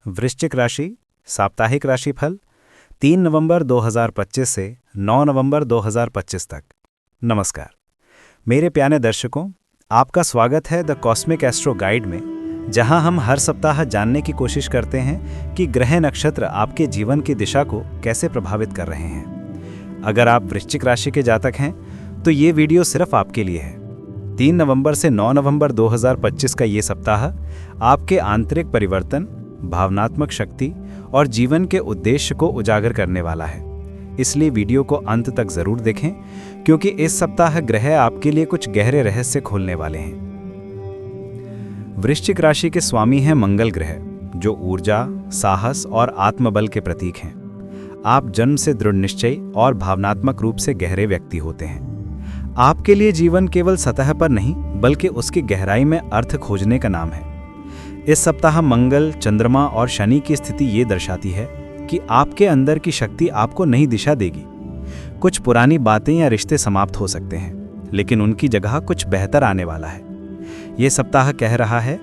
वृश्चिक राशि साप्ताहिक राशिफल 3 नवंबर 2025 से 9 नवंबर 2025 तक। नमस्कार मेरे प्यारे दर्शकों, आपका स्वागत है द कॉस्मिक एस्ट्रो गाइड में, जहां हम हर सप्ताह जानने की कोशिश करते हैं कि ग्रह नक्षत्र आपके जीवन की दिशा को कैसे प्रभावित कर रहे हैं। अगर आप वृश्चिक राशि के जातक हैं तो ये वीडियो सिर्फ आपके लिए है। 3 नवंबर से 9 नवंबर 2025 का ये सप्ताह आपके आंतरिक परिवर्तन, भावनात्मक शक्ति और जीवन के उद्देश्य को उजागर करने वाला है। इसलिए वीडियो को अंत तक जरूर देखें, क्योंकि इस सप्ताह ग्रह आपके लिए कुछ गहरे रहस्य खोलने वाले हैं। वृश्चिक राशि के स्वामी हैं मंगल ग्रह, जो ऊर्जा, साहस और आत्मबल के प्रतीक हैं। आप जन्म से दृढ़ निश्चयी और भावनात्मक रूप से गहरे व्यक्ति होते हैं। आपके लिए जीवन केवल सतह पर नहीं, बल्कि उसकी गहराई में अर्थ खोजने का नाम है। इस सप्ताह मंगल, चंद्रमा और शनि की स्थिति ये दर्शाती है कि आपके अंदर की शक्ति आपको नई दिशा देगी। कुछ पुरानी बातें या रिश्ते समाप्त हो सकते हैं, लेकिन उनकी जगह कुछ बेहतर आने वाला है। ये सप्ताह कह रहा है,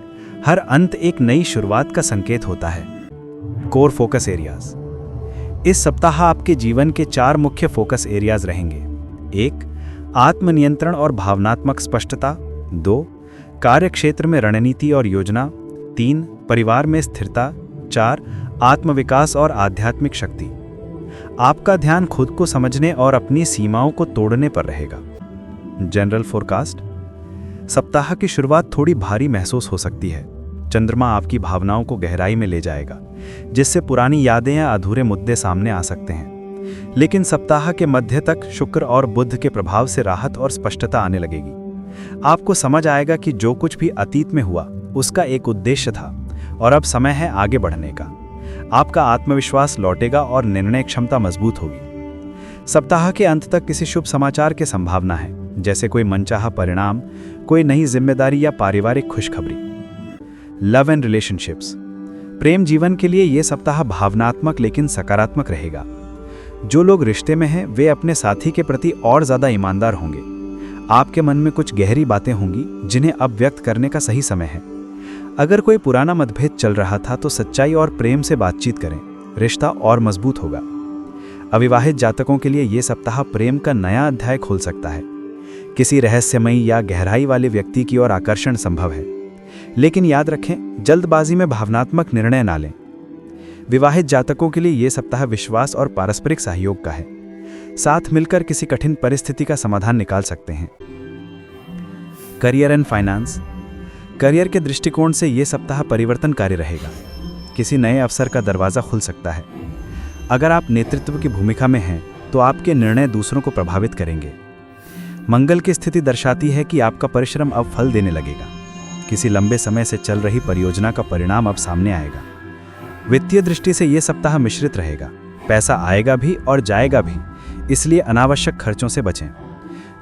हर अंत एक नई शुरुआत का संकेत होता है। Core focus areas. इस सप्ताह आपके जीवन के 4 मुख्य फोकस एरियाज रहेंगे। 1. आत्मनियंत्रण और भावनात्मक स्पष्टता। 2. कार्यक्षेत्र में रणनीति और योजना। 3. परिवार में स्थिरता। 4. आत्मविकास और आध्यात्मिक शक्ति। आपका ध्यान खुद को समझने और अपनी सीमाओं को तोड़ने पर रहेगा। General forecast. सप्ताह की शुरुआत थोड़ी भारी महसूस हो सकती है। चंद्रमा आपकी भावनाओं को गहराई में ले जाएगा, जिससे पुरानी यादें या अधूरे मुद्दे सामने आ सकते हैं। लेकिन सप्ताह के मध्य तक शुक्र और बुध के प्रभाव से राहत और स्पष्टता आने लगेगी। आपको समझ आएगा कि जो कुछ भी अतीत में हुआ उसका एक उद्देश्य था और अब समय है आगे बढ़ने का। आपका आत्मविश्वास लौटेगा और निर्णय क्षमता मजबूत होगी। सप्ताह के अंत तक किसी शुभ समाचार की संभावना है, जैसे कोई मनचाहा परिणाम, कोई नई जिम्मेदारी या पारिवारिक खुशखबरी। Love and relationships. प्रेम जीवन के लिए यह सप्ताह भावनात्मक लेकिन सकारात्मक रहेगा। जो लोग रिश्ते में हैं वे अपने साथी के प्रति और ज्यादा ईमानदार होंगे। आपके मन में कुछ गहरी बातें होंगी जिन्हें अब व्यक्त करने का सही समय है। अगर कोई पुराना मतभेद चल रहा था तो सच्चाई और प्रेम से बातचीत करें, रिश्ता और मजबूत होगा। अविवाहित जातकों के लिए यह सप्ताह प्रेम का नया अध्याय खोल सकता है। किसी रहस्यमयी या गहराई वाले व्यक्ति की ओर आकर्षण संभव है, लेकिन याद रखें, जल्दबाजी में भावनात्मक निर्णय ना लें। विवाहित जातकों के लिए यह सप्ताह विश्वास और पारस्परिक सहयोग का है। साथ मिलकर किसी कठिन परिस्थिति का समाधान निकाल सकते हैं। Career and finance. करियर के दृष्टिकोण से यह सप्ताह परिवर्तनकारी रहेगा। किसी नए अवसर का दरवाजा खुल सकता है। अगर आप नेतृत्व की भूमिका में हैं तो आपके निर्णय दूसरों को प्रभावित करेंगे। मंगल की स्थिति दर्शाती है कि आपका परिश्रम अब फल देने लगेगा। किसी लंबे समय से चल रही परियोजना का परिणाम अब सामने आएगा। वित्तीय दृष्टि से यह सप्ताह मिश्रित रहेगा। पैसा आएगा भी और जाएगा भी, इसलिए अनावश्यक खर्चों से बचें।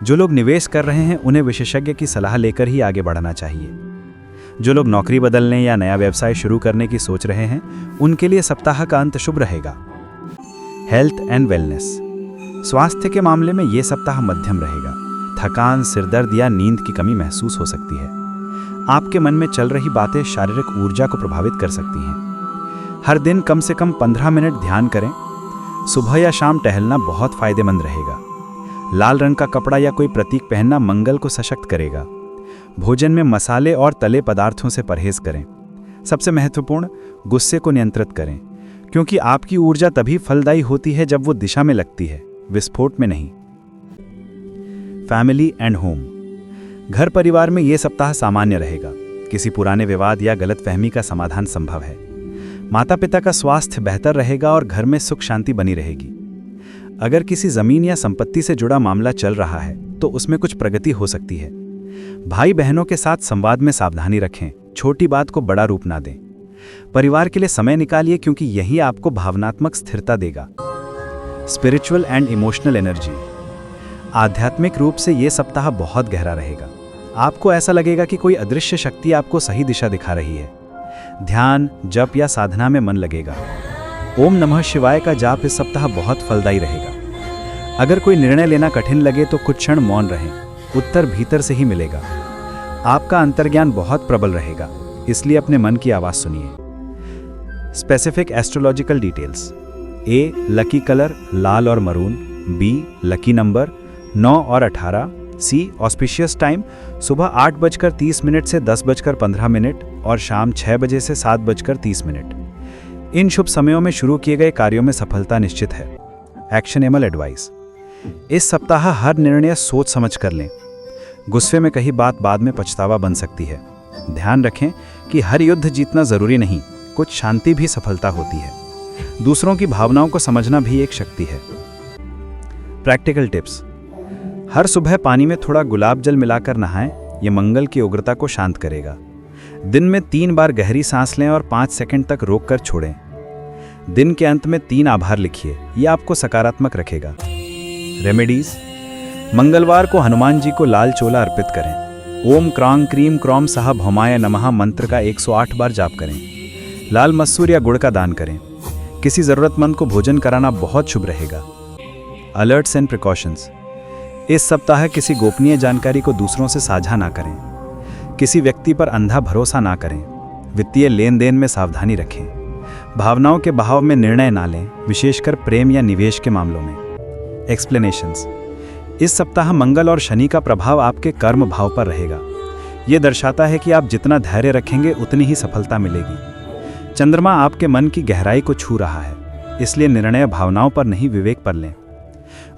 जो लोग निवेश कर रहे हैं उन्हें विशेषज्ञ की सलाह लेकर ही आगे बढ़ना चाहिए। जो लोग नौकरी बदलने या नया व्यवसाय शुरू करने की सोच रहे हैं उनके लिए सप्ताह का अंत शुभ रहेगा। Health and wellness. स्वास्थ्य के मामले में यह सप्ताह मध्यम रहेगा। थकान, सिरदर्द या नींद की कमी महसूस हो सकती है। आपके मन में चल रही बातें शारीरिक ऊर्जा को प्रभावित कर सकती हैं। हर दिन कम से कम 15 मिनट ध्यान करें। सुबह या शाम टहलना बहुत फायदेमंद रहेगा। लाल रंग का कपड़ा या कोई प्रतीक पहनना मंगल को सशक्त करेगा। भोजन में मसाले और तले पदार्थों से परहेज करें। सबसे महत्वपूर्ण, गुस्से को नियंत्रित करें, क्योंकि आपकी ऊर्जा तभी फलदायी होती है जब वो दिशा में लगती है, विस्फोट में नहीं। Family and home. घर परिवार में यह सप्ताह सामान्य रहेगा। किसी पुराने विवाद या गलतफहमी का समाधान संभव है। माता पिता का स्वास्थ्य बेहतर रहेगा और घर में सुख शांति बनी रहेगी। अगर किसी जमीन या संपत्ति से जुड़ा मामला चल रहा है तो उसमें कुछ प्रगति हो सकती है। भाई बहनों के साथ संवाद में सावधानी रखें, छोटी बात को बड़ा रूप ना दें। परिवार के लिए समय निकालिए, क्योंकि यही आपको भावनात्मक स्थिरता देगा। Spiritual and emotional energy. आध्यात्मिक रूप से यह सप्ताह बहुत गहरा रहेगा। आपको ऐसा लगेगा कि कोई अदृश्य शक्ति आपको सही दिशा दिखा रही है। ध्यान, जप या साधना में मन लगेगा। ओम नमः शिवाय का जाप इस सप्ताह बहुत फलदायी रहेगा। अगर कोई निर्णय लेना कठिन लगे तो कुछ क्षण मौन रहें, उत्तर भीतर से ही मिलेगा। आपका अंतर्ज्ञान बहुत प्रबल रहेगा, इसलिए अपने मन की आवाज सुनिए। Specific astrological details. A, lucky colour लाल और मरून। बी, लकी नंबर 9 और 18। सी, ऑस्पिशियस टाइम सुबह 8:30 से 10:15 और शाम 6 बजे से 7:30। इन शुभ समयों में शुरू किए गए कार्यों में सफलता निश्चित है। Actionable advice. इस सप्ताह हर निर्णय सोच समझ कर लें। गुस्से में कही बात बाद में पछतावा बन सकती है। ध्यान रखें कि हर युद्ध जीतना जरूरी नहीं, कुछ शांति भी सफलता होती है। दूसरों की भावनाओं को समझना भी एक शक्ति है। Practical tips. हर सुबह पानी में थोड़ा गुलाब जल मिलाकर नहाएं, यह मंगल की उग्रता को शांत करेगा। दिन में 3 बार गहरी सांस लें और 5 सेकंड तक रोककर छोड़ें। दिन के अंत में 3 आभार लिखिए, यह आपको सकारात्मक रखेगा। रेमेडीज। मंगलवार को हनुमान जी को लाल चोला अर्पित करें। ओम क्रांग क्रीम क्रॉम सह भौमाय नमः मंत्र का 108 बार जाप करें। लाल मसूर या गुड़ का दान करें। किसी जरूरतमंद को भोजन कराना बहुत शुभ रहेगा। Alerts and precautions. इस सप्ताह किसी गोपनीय जानकारी को दूसरों से साझा ना करें। किसी व्यक्ति पर अंधा भरोसा ना करें। वित्तीय लेन देन में सावधानी रखें। भावनाओं के बहाव में निर्णय ना लें, विशेषकर प्रेम या निवेश के मामलों में। एक्सप्लेनेशंस। इस सप्ताह मंगल और शनि का प्रभाव आपके कर्म भाव पर रहेगा। यह दर्शाता है कि आप जितना धैर्य रखेंगे उतनी ही सफलता मिलेगी। चंद्रमा आपके मन की गहराई को छू रहा है, इसलिए निर्णय भावनाओं पर नहीं विवेक पर लें।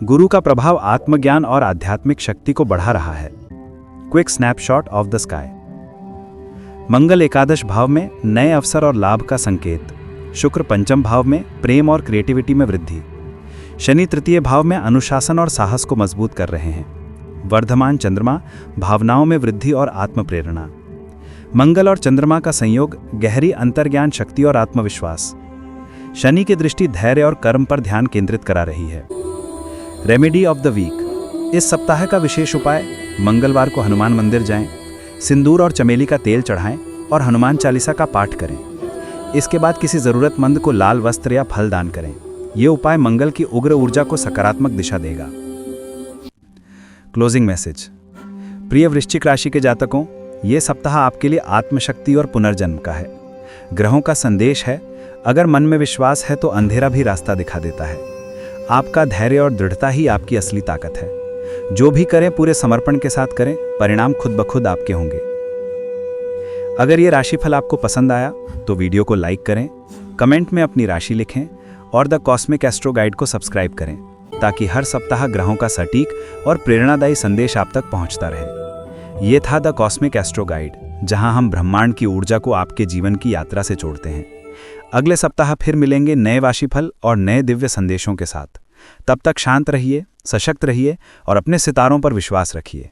गुरु का प्रभाव आत्मज्ञान और आध्यात्मिक शक्ति को बढ़ा रहा है। Quick snapshot of the sky. मंगल एकादश भाव में नए अवसर और लाभ का संकेत। शुक्र पंचम भाव में प्रेम और क्रिएटिविटी में वृद्धि। शनि तृतीय भाव में अनुशासन और साहस को मजबूत कर रहे हैं। वर्धमान चंद्रमा भावनाओं में वृद्धि और आत्म प्रेरणा। मंगल और चंद्रमा का संयोग गहरी अंतर्ज्ञान शक्ति और आत्मविश्वास। शनि की दृष्टि धैर्य और कर्म पर ध्यान केंद्रित करा रही है। Remedy of the week. इस सप्ताह का विशेष उपाय, मंगलवार को हनुमान मंदिर जाएं, सिंदूर और चमेली का तेल चढ़ाएं और हनुमान चालीसा का पाठ करें। इसके बाद किसी जरूरतमंद को लाल वस्त्र या फल दान करें। यह उपाय मंगल की उग्र ऊर्जा को सकारात्मक दिशा देगा। Closing message. प्रिय वृश्चिक राशि के जातकों, यह सप्ताह आपके लिए आत्मशक्ति और पुनर्जन्म का है। ग्रहों का संदेश है, अगर मन में विश्वास है तो अंधेरा भी रास्ता दिखा देता है। आपका धैर्य और दृढ़ता ही आपकी असली ताकत है। जो भी करें पूरे समर्पण के साथ करें, परिणाम खुद ब खुद आपके होंगे। अगर ये राशिफल आपको पसंद आया तो वीडियो को लाइक करें, कमेंट में अपनी राशि लिखें और द कॉस्मिक एस्ट्रो गाइड को सब्सक्राइब करें, ताकि हर सप्ताह ग्रहों का सटीक और प्रेरणादायी संदेश आप तक पहुंचता रहे। ये था द कॉस्मिक एस्ट्रो गाइड, जहां हम ब्रह्मांड की ऊर्जा को आपके जीवन की यात्रा से जोड़ते हैं। अगले सप्ताह फिर मिलेंगे नए राशिफल और नए दिव्य संदेशों के साथ। तब तक शांत रहिए, सशक्त रहिए और अपने सितारों पर विश्वास रखिए।